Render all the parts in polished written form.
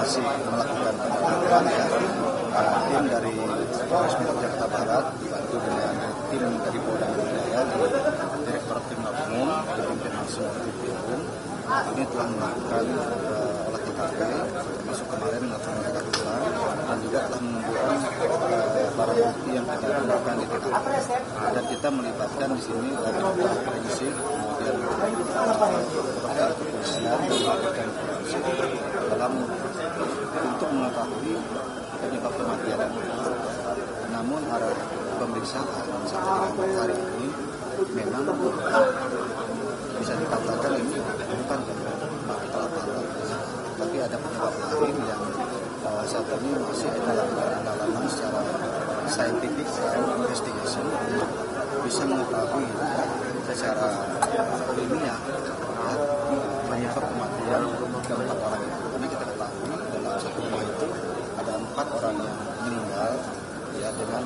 masih melakukan pendalaman ya. Tim dari Polres Metro Jakarta Barat dibantu dengan tim dari Polda Metro Jaya di Direktorat Kriminal Umum dipimpin langsung oleh Tim. Ini telah melakukan olah TKP, termasuk kemarin melakukan rekapitulasi dan juga telah menunjukkan barang bukti yang kita gunakan di TKP. Dan kita melibatkan di sini dari forensik, kemudian dokter kepolisian dan forensik dalam untuk mengetahui penyebab kematian. Namun arah pemeriksaan sampai dengan hari ini memang bisa dikatakan ini bukan mati kelaparan, tapi ada penyebab lain yang saat ini masih dalam pendalaman secara saintifik investigation untuk bisa mengetahui secara ilmiah penyebab kematian keempat orang itu. Karena kita ketahui dalam satu rumah itu ada 4 orang yang meninggal ya dengan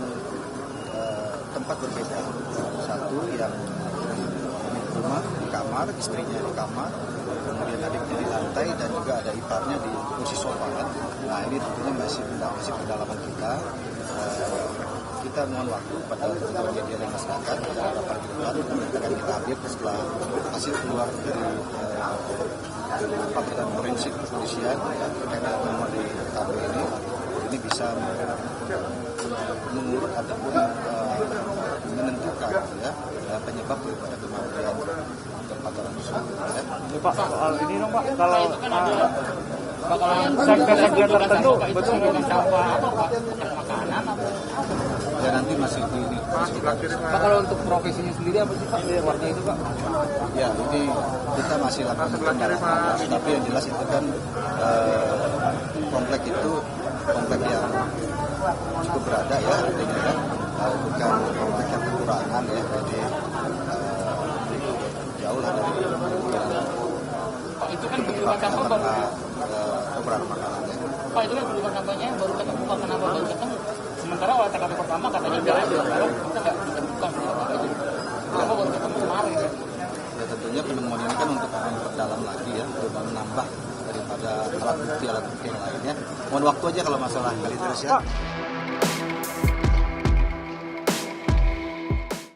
tempat berbeda. Satu yang rumah di kamar, istrinya di kamar, kemudian adiknya di lantai dan juga ada iparnya di kursi sofa. Nah ini tentunya masih pendalaman kita. Kita mohon waktu pada teman-teman media dan masyarakat pada beberapa bulan dan akan kita update setelah hasil keluar dari Badan Forensik Kepolisian terkait nomor di TKP ini bisa mengurut ataupun menentukan ya penyebab daripada kematian keempat orang tersebut. Ya. Pak, soal ini dong Pak, kalau sektor tertentu betul dengan sampah apa Pak? Makanan apa? Ya nanti masih ini. Pak, kalau untuk profesinya sendiri apa sih Pak? Warna itu Pak? Ya ini kita masih lakukan pendalaman, tapi yang jelas itu kan komplek itu komplek yang cukup berada ya, artinya kan bukan komplek yang kekurangan ya, jadi jauh lah dari Pak, itu kan kebutuhan sampah baru kekurangan makanan ya. Pak, itu kan kebutuhan sampahnya baru ketemu Pak, kenapa baru ketemu? Sementara olah TKP pertama katanya udah ada, sekarang kita nggak ditemukan kenapa baru ketemu kemarin ya? Ya tentunya penemuan ini kan untuk memperdalam lagi ya, untuk menambah daripada alat bukti yang lainnya. Mohon waktu aja kalau masalah kali terus ya.